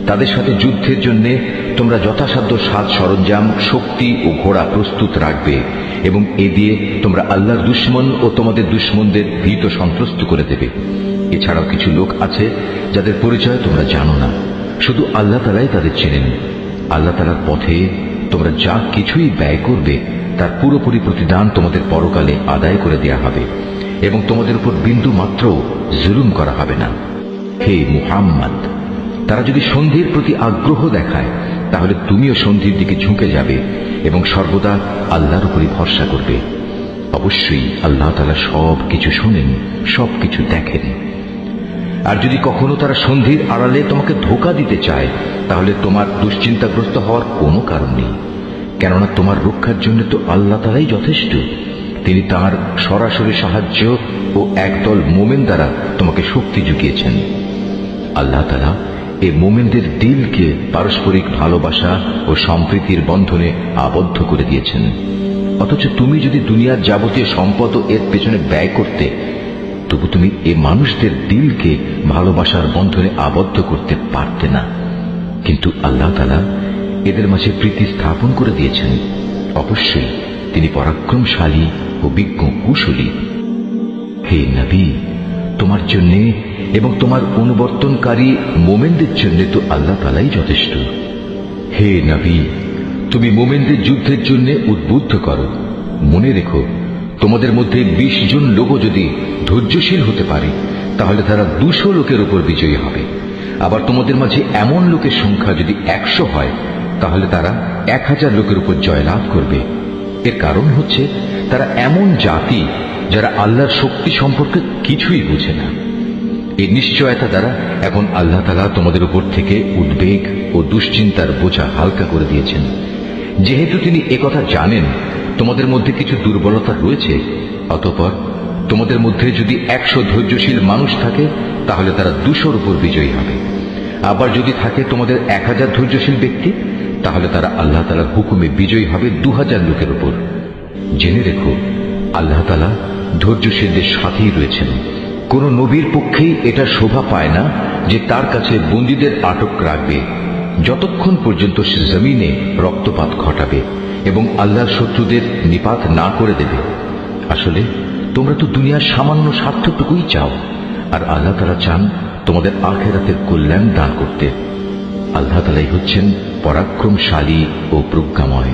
তাদের সাথে যুদ্ধের জন্য তোমরা যথাসাধ্য সাজ সরঞ্জাম, শক্তি ও ঘোড়া প্রস্তুত রাখবে এবং এ দিয়ে তোমরা আল্লাহর দুশমন ও তোমাদের দুশমনদের ভীত সন্ত্রস্ত করে দেবে। এছাড়াও কিছু লোক আছে যাদের পরিচয় তোমরা জানো না, শুধু আল্লাহ তাআলাই তাদের চেনেন। আল্লাহ তাআলার পথে তোমরা যা কিছুই ব্যয় করবে তার পুরোপুরি প্রতিদান তোমাদের পরকালে আদায় করে দেয়া হবে এবং তোমাদের উপর বিন্দু মাত্র জুলুম করা হবে না। হে মুহাম্মদ, তারা যদি সন্ধির প্রতি আগ্রহ দেখায় তাহলে তুমিও সন্ধির দিকে ঝুঁকে যাবে এবং সর্বদা আল্লাহর উপরই ভরসা করবে। অবশ্যই আল্লাহ তাআলা সব কিছু শোনেন, সব কিছু দেখেন। আর যদি কখনো তারা সন্ধির আড়ালে তোমাকে ধোঁকা দিতে চায় তাহলে তোমার দুশ্চিন্তাগ্রস্ত হওয়ার কোনো কারণ নেই, কেননা তোমার রক্ষার জন্য তো আল্লাহ তাআলাই যথেষ্ট। তিনি তাঁর সরাসরি সাহায্য ও একদল মোমেন দ্বারা তোমাকে শক্তি জুগিয়েছেন। আল্লাহ তাআলা এই মোমেনদের দিলকে পারস্পরিক ভালোবাসা ও সম্প্রীতির বন্ধনে আবদ্ধ করে দিয়েছেন। অথচ তুমি যদি দুনিয়ার যাবতীয় সম্পদ এর পেছনে ব্যয় করতে, তবু তুমি এ মানুষদের দিলকে ভালোবাসার বন্ধনে আবদ্ধ করতে পারতে না। কিন্তু আল্লাহ তাআলা এদের মাঝে প্রীতি স্থাপন করে দিয়েছেন। অবশ্যই তিনি পরাক্রমশালী ও বিজ্ঞ কুশলী। হে নবী, তোমার জন্য এবং তোমার অনুবর্তনকারী মোমেনদের জন্য তো আল্লাহ তাআলাই যথেষ্ট। হে নবী, তুমি মোমেনদের যুদ্ধের জন্য উদ্বুদ্ধ করো। মনে রেখো, তোমাদের মধ্যে 20 জন লোকও যদি ধৈর্যশীল হতে পারে তাহলে তারা 200 লোকের উপর বিজয়ী হবে। আবার তোমাদের মাঝে এমন লোকের সংখ্যা যদি 100 হয় তাহলে তারা 1000 লোকের উপর জয়লাভ করবে। এর কারণ হচ্ছে তারা এমন জাতি যারা আল্লাহর শক্তি সম্পর্কে কিছুই বুঝে না। এই নিশ্চয়তা দ্বারা এখন আল্লাহ তাআলা তোমাদের উপর থেকে উদ্বেগ ও দুশ্চিন্তার বোঝা হালকা করে দিয়েছেন। যেহেতু তিনি একথা জানেন তোমাদের মধ্যে কিছু দুর্বলতা রয়েছে, অতঃপর তোমাদের মধ্যে যদি 100 ধৈর্যশীল মানুষ থাকে তাহলে তারা 200-র উপর বিজয়ী হবে। আবার যদি থাকে তোমাদের 1000 ধৈর্যশীল ব্যক্তি তাহলে তারা আল্লাহ তাআলার হুকুমে বিজয়ী হবে 2000 লোকের উপর। জেনে রেখো, আল্লাহ তাআলা ধৈর্যশীলদের সাথেই রয়েছেন। কোন নবীর পক্ষেই এটা শোভা পায় না যে তার কাছে বন্দীদের আটক রাখবে যতক্ষণ পর্যন্ত সে জমিনে রক্তপাত ঘটাবে এবং আল্লাহর শত্রুদের নিপাত না করে দেবে। আসলে তোমরা তো দুনিয়ার সামান্য স্বার্থটুকুই চাও, আর আল্লাহ তাআলা চান তোমাদের আখিরাতের কল্যাণ দান করতে। আল্লাহ তাআলাই হচ্ছেন পরাক্রমশালী ও প্রজ্ঞাময়।